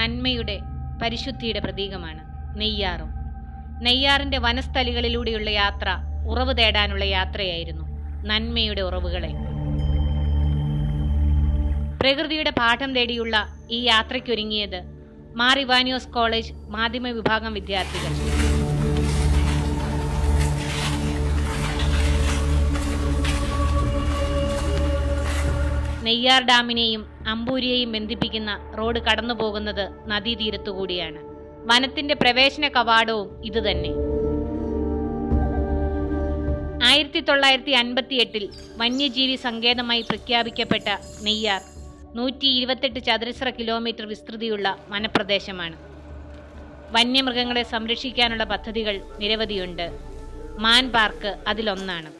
നന്മയുടെ പരിശുദ്ധിയുടെ പ്രതീകമാണ് നെയ്യാറും. നെയ്യാറിൻ്റെ വനസ്ഥലികളിലൂടെയുള്ള യാത്ര ഉറവ് തേടാനുള്ള യാത്രയായിരുന്നു. നന്മയുടെ ഉറവുകളെ പ്രകൃതിയുടെ പാഠം തേടിയുള്ള ഈ യാത്രയ്ക്കൊരുങ്ങിയത് മാർ ഇവാനിയോസ് കോളേജ് മാധ്യമ വിഭാഗം വിദ്യാർത്ഥികൾ. നെയ്യാർ ഡാമിനെയും അമ്പൂരിയെയും ബന്ധിപ്പിക്കുന്ന റോഡ് കടന്നു പോകുന്നത് നദീതീരത്തുകൂടിയാണ്. വനത്തിന്റെ പ്രവേശന കവാടവും ഇതുതന്നെ. 1958 വന്യജീവി സങ്കേതമായി പ്രഖ്യാപിക്കപ്പെട്ട നെയ്യാർ 128 ചതുരശ്ര കിലോമീറ്റർ വിസ്തൃതിയുള്ള വനപ്രദേശമാണ്. വന്യമൃഗങ്ങളെ സംരക്ഷിക്കാനുള്ള പദ്ധതികൾ നിരവധിയുണ്ട്. മാൻ പാർക്ക് അതിലൊന്നാണ്.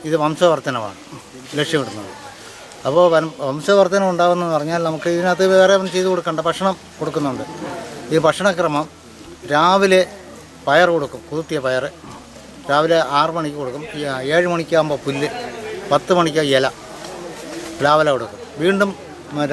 ഇത് വംശവർദ്ധനമാണ് ലക്ഷ്യമിടുന്നത്. അപ്പോൾ വംശവർദ്ധനം ഉണ്ടാകുന്നതെന്ന് പറഞ്ഞാൽ നമുക്ക് ഇതിനകത്ത് വേറെ ഒന്നും ചെയ്ത് കൊടുക്കണ്ട, ഭക്ഷണം കൊടുക്കുന്നുണ്ട്. ഈ ഭക്ഷണക്രമം രാവിലെ പയർ കൊടുക്കും, കുതിർത്തിയ പയർ രാവിലെ 6 മണിക്ക് കൊടുക്കും. 7 മണിക്കാകുമ്പോൾ പുല്ല്, 10 മണിക്ക് ഇല പ്ലാവില കൊടുക്കും. വീണ്ടും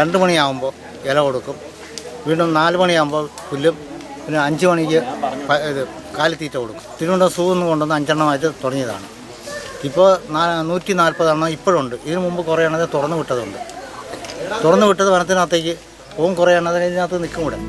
2 മണിയാകുമ്പോൾ ഇല കൊടുക്കും. വീണ്ടും 4 മണിയാകുമ്പോൾ പുല്ലും. പിന്നെ 5 മണിക്ക് ഇത് കാലിത്തീറ്റ കൊടുക്കും. തിരുവനന്തപുരം സൂ എന്ന് കൊണ്ടുവന്ന് 5 എണ്ണമായിട്ട് തുടങ്ങിയതാണ്. ഇപ്പോൾ 140 എണ്ണം ഇപ്പോഴുണ്ട്. ഇതിനു മുമ്പ് കുറേ എണ്ണത് തുറന്നു വിട്ടതുണ്ട്. തുറന്നു വിട്ടത് വനത്തിനകത്തേക്ക് പോകും, കുറേ എണ്ണത്തിന് ഇതിനകത്ത് നിൽക്കും കൂടെ.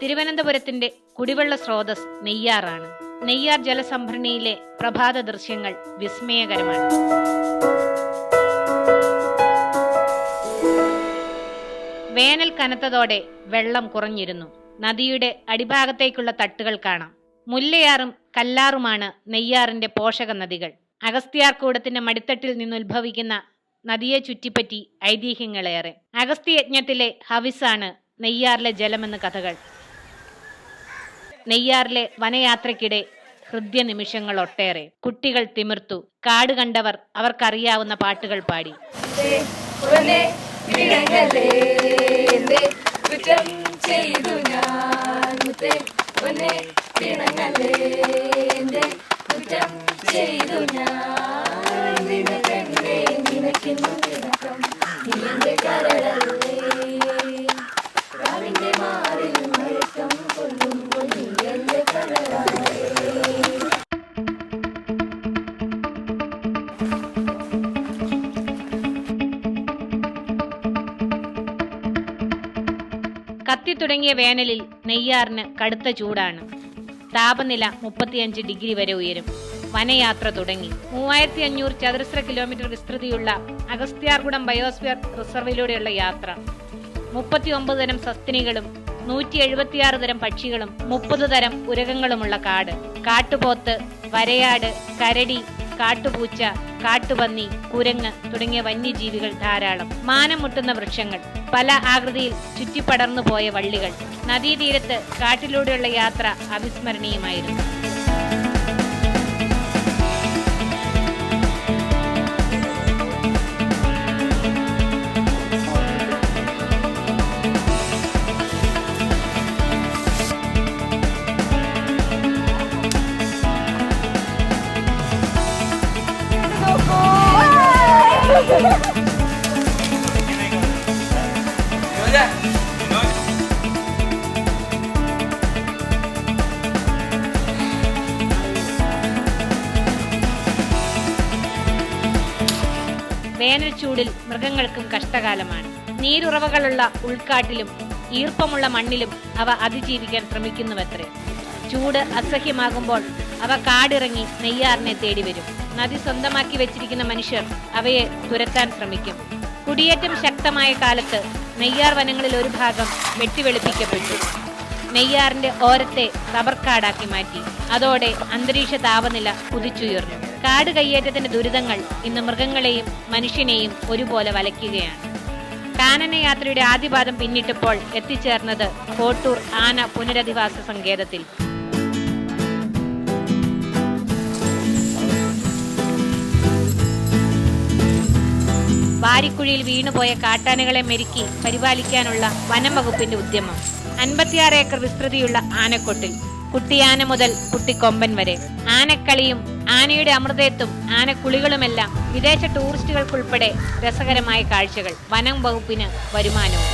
തിരുവനന്തപുരത്തിന്റെ കുടിവെള്ള സ്രോതസ് നെയ്യാറാണ്. നെയ്യാർ ജലസംഭരണിയിലെ പ്രഭാത ദൃശ്യങ്ങൾ വിസ്മയകരമാണ്. വേനൽ കനത്തതോടെ വെള്ളം കുറഞ്ഞിരുന്നു. നദിയുടെ അടിഭാഗത്തേക്കുള്ള തട്ടുകൾ കാണാം. മുല്ലയാറും കല്ലാറുമാണ് നെയ്യാറിന്റെ പോഷക നദികൾ. അഗസ്ത്യാർകൂടത്തിന്റെ മടിത്തട്ടിൽ നിന്നുത്ഭവിക്കുന്ന നദിയെ ചുറ്റിപ്പറ്റി ഐതിഹ്യങ്ങളേറെ. അഗസ്ത്യയജ്ഞത്തിലെ ഹവിസാണ് നെയ്യാറിലെ ജലമെന്ന് കഥകൾ. നെയ്യാറിലെ വനയാത്രയ്ക്കിടെ ഹൃദ്യ നിമിഷങ്ങൾ ഒട്ടേറെ. കുട്ടികൾ തിമിർത്തു. കാട് കണ്ടവർ അവർക്കറിയാവുന്ന പാട്ടുകൾ പാടി. കത്തിത്തുടങ്ങിയ വേനലിൽ നെയ്യാറിന് കടുത്ത ചൂടാണ്. താപനില 35 ഡിഗ്രി വരെ ഉയരും. വനയാത്ര തുടങ്ങി. 3500 ചതുരശ്ര കിലോമീറ്റർ വിസ്തൃതിയുള്ള അഗസ്ത്യാർകൂടം ബയോസ്ഫിയർ റിസർവിലൂടെയുള്ള യാത്ര. 39 തരം സസ്തിനികളും 176 തരം പക്ഷികളും 30 തരം ഉരകങ്ങളുമുള്ള കാട്. കാട്ടുപോത്ത്, വരയാട്, കരടി, കാട്ടുപൂച്ച, കാട്ടുപന്നി, കുരങ്ങ് തുടങ്ങിയ വന്യജീവികൾ ധാരാളം. മാനം മുട്ടുന്ന വൃക്ഷങ്ങൾ, പല ആകൃതിയിൽ ചുറ്റിപ്പടർന്നു പോയ വള്ളികൾ. നദീതീരത്ത് കാട്ടിലൂടെയുള്ള യാത്ര അവിസ്മരണീയമായിരുന്നു. വേനൽ ചൂടിൽ മൃഗങ്ങൾക്കും കഷ്ടകാലമാണ്. നീരുറവകളുള്ള ഉൾക്കാട്ടിലും ഈർപ്പമുള്ള മണ്ണിലും അവ അതിജീവിക്കാൻ ശ്രമിക്കുന്നുവത്രേ. ചൂട് അസഹ്യമാകുമ്പോൾ അവ കാടിറങ്ങി നെയ്യാറിനെ തേടി വരും. നദി സ്വന്തമാക്കി വെച്ചിരിക്കുന്ന മനുഷ്യർ അവയെ തുരത്താൻ ശ്രമിക്കും. കുടിയേറ്റം ശക്തമായ കാലത്ത് നെയ്യാർ വനങ്ങളിൽ ഒരു ഭാഗം വെട്ടിവെളുപ്പിക്കപ്പെട്ടു. നെയ്യാറിന്റെ ഓരത്തെ റബ്ബർക്കാടാക്കി മാറ്റി. അതോടെ അന്തരീക്ഷ താപനില കുതിച്ചുയർന്നു. കാട് കയ്യേറ്റത്തിന്റെ ദുരിതങ്ങൾ ഇന്ന് മൃഗങ്ങളെയും മനുഷ്യനെയും ഒരുപോലെ വലയ്ക്കുകയാണ്. കാനന യാത്രയുടെ ആദ്യപാദം പിന്നിട്ടപ്പോൾ എത്തിച്ചേർന്നത് കോട്ടൂർ ആന പുനരധിവാസ സങ്കേതത്തിൽ. വാരിക്കുഴിയിൽ വീണുപോയ കാട്ടാനകളെ മെരുക്കി പരിപാലിക്കാനുള്ള വനം വകുപ്പിന്റെ ഉദ്യമം. 56 ഏക്കർ വിസ്തൃതിയുള്ള ആനക്കൊട്ടിൽ കുട്ടിയാന മുതൽ കുട്ടിക്കൊമ്പൻ വരെ ആനക്കളിയും ആനയുടെ അമൃതത്വം ആനക്കുളികളുമെല്ലാം വിദേശ ടൂറിസ്റ്റുകൾക്കുൾപ്പെടെ രസകരമായ കാഴ്ചകൾ. വനം വകുപ്പിന് വരുമാനവും.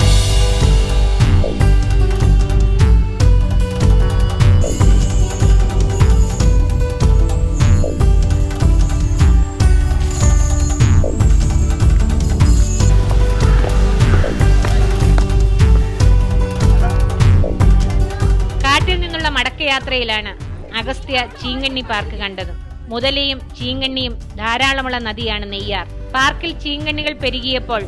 മടക്കയാത്രയിലാണ് അഗസ്ത്യ ചീങ്കണ്ണി പാർക്ക് കണ്ടത്. മുതലയും ചീങ്കണ്ണിയും ധാരാളമുള്ള നദിയാണ് നെയ്യാർ. പാർക്കിൽ ചീങ്കണ്ണികൾ പെരുകിയപ്പോൾ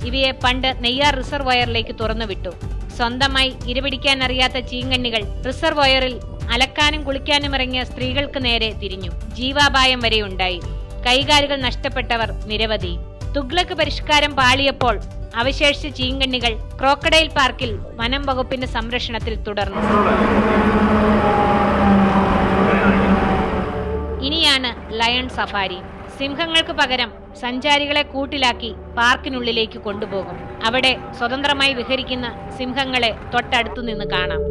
ഇവയെ പണ്ട് നെയ്യാർ റിസർവോയറിലേക്ക് തുറന്നുവിട്ടു. സ്വന്തമായി ഇരപിടിക്കാൻ അറിയാത്ത ചീങ്കണ്ണികൾ റിസർവോയറിൽ അലക്കാനും കുളിക്കാനും ഇറങ്ങിയ സ്ത്രീകൾക്ക് നേരെ തിരിഞ്ഞു. ജീവാപായം വരെ ഉണ്ടായി. കൈകാലുകൾ നഷ്ടപ്പെട്ടവർ നിരവധി. തുഗ്ലക്ക് പരിഷ്കാരം പാളിയപ്പോൾ അവശേഷിച്ച ചീങ്കണ്ണികൾ ക്രോക്കഡൈൽ പാർക്കിൽ വനം വകുപ്പിന്റെ സംരക്ഷണത്തിൽ തുടർന്നു. ഇനിയാണ് ലയൺ സഫാരി. സിംഹങ്ങൾക്ക് പകരം സഞ്ചാരികളെ കൂട്ടിലാക്കി പാർക്കിനുള്ളിലേക്ക് കൊണ്ടുപോകും. അവിടെ സ്വതന്ത്രമായി വിഹരിക്കുന്ന സിംഹങ്ങളെ തൊട്ടടുത്തു നിന്ന് കാണാം.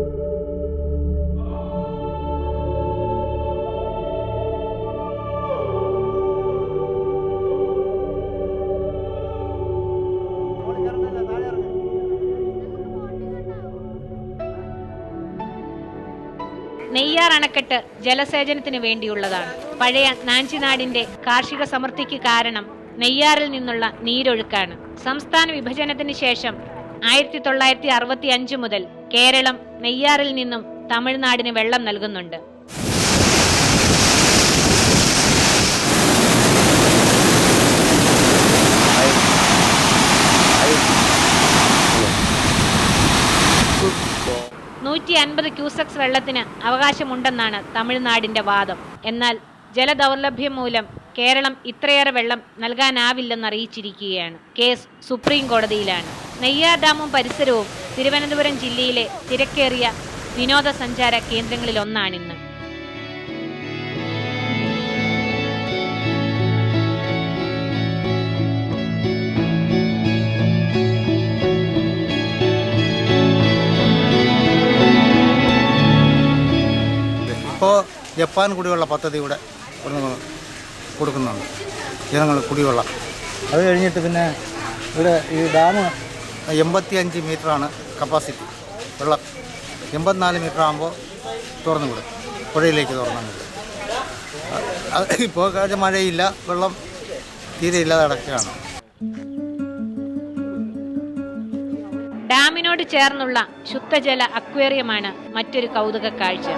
നെയ്യാർ അണക്കെട്ട് ജലസേചനത്തിന് വേണ്ടിയുള്ളതാണ്. പഴയ നാഞ്ചിനാടിന്റെ കാർഷിക സമൃദ്ധിക്ക് കാരണം നെയ്യാറിൽ നിന്നുള്ള നീരൊഴുക്കാണ്. സംസ്ഥാന വിഭജനത്തിന് ശേഷം 1965 മുതൽ കേരളം നെയ്യാറിൽ നിന്നും തമിഴ്നാടിന് വെള്ളം നൽകുന്നുണ്ട്. ക്യൂസെക്സ് വെള്ളത്തിന് അവകാശമുണ്ടെന്നാണ് തമിഴ്നാടിന്റെ വാദം. എന്നാൽ ജലദൗർലഭ്യം മൂലം കേരളം ഇത്രയേറെ വെള്ളം നൽകാനാവില്ലെന്ന് അറിയിച്ചിരിക്കുകയാണ്. കേസ് സുപ്രീം കോടതിയിലാണ്. നെയ്യാർ ഡാമും പരിസരവും തിരുവനന്തപുരം ജില്ലയിലെ തിരക്കേറിയ വിനോദസഞ്ചാര കേന്ദ്രങ്ങളിലൊന്നാണിന്ന്. ഇപ്പോൾ ജപ്പാൻ കുടിവെള്ള പദ്ധതി ഇവിടെ കൊടുക്കുന്നുണ്ട് ജനങ്ങൾ കുടിവെള്ളം. അത് കഴിഞ്ഞിട്ട് പിന്നെ ഇവിടെ ഈ ഡാം 85 മീറ്ററാണ് കപ്പാസിറ്റി. വെള്ളം 84 മീറ്റർ ആകുമ്പോൾ തുറന്നു വിടും, പുഴയിലേക്ക് തുറന്നു വിടും. ഇപ്പോൾ കഴിഞ്ഞ മഴയില്ല, വെള്ളം തീരെ ഇല്ലാതെ അടക്കുകയാണ്. ഡാമിനോട് ചേർന്നുള്ള ശുദ്ധജല അക്വേറിയമാണ് മറ്റൊരു കൗതുക കാഴ്ച.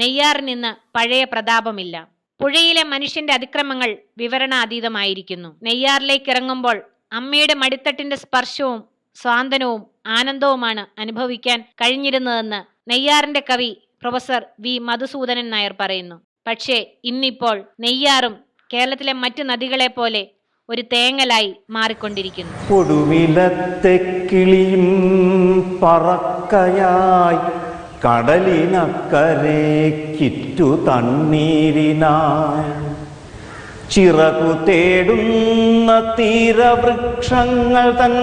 നെയ്യാറിൽ നിന്ന് പഴയ പ്രതാപമില്ല. പുഴയിലെ മനുഷ്യന്റെ അതിക്രമങ്ങൾ വിവരണാതീതമായിരിക്കുന്നു. നെയ്യാറിലേക്ക് ഇറങ്ങുമ്പോൾ അമ്മയുടെ മടിത്തട്ടിന്റെ സ്പർശവും സ്വാന്തനവും ആനന്ദവുമാണ് അനുഭവിക്കാൻ കഴിഞ്ഞിരുന്നതെന്ന് നെയ്യാറിന്റെ കവി പ്രൊഫസർ വി മധുസൂദനൻ നായർ പറയുന്നു. പക്ഷേ ഇന്നിപ്പോൾ നെയ്യാറും കേരളത്തിലെ മറ്റു നദികളെ പോലെ ഒരു തേങ്ങലായി മാറിക്കൊണ്ടിരിക്കുന്നു. കൊടുവിലത്തെ കിളിയും പറക്കയായി കടലിനക്കരെ കിറ്റു തണ്ണീരിനായി ചിറകു തേടുന്ന തീരവൃക്ഷങ്ങൾ തൻ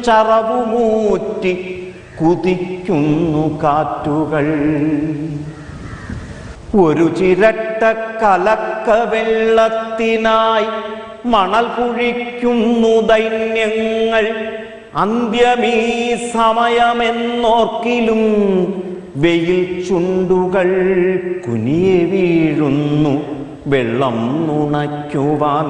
ചറവുമൂറ്റി കുതിക്കുന്നു കാറ്റുകൾ. ഒരു ചിരട്ട കലക്ക വെള്ളത്തിനായി മണൽ കുഴിക്കുന്നു ദൈന്യങ്ങൾ. അന്ത്യമീ സമയമെന്നോർക്കിലും വെയിൽ ചുണ്ടുകൾ കുനിയെ വീഴുന്നു വെള്ളം നുണയ്ക്കുവാൻ.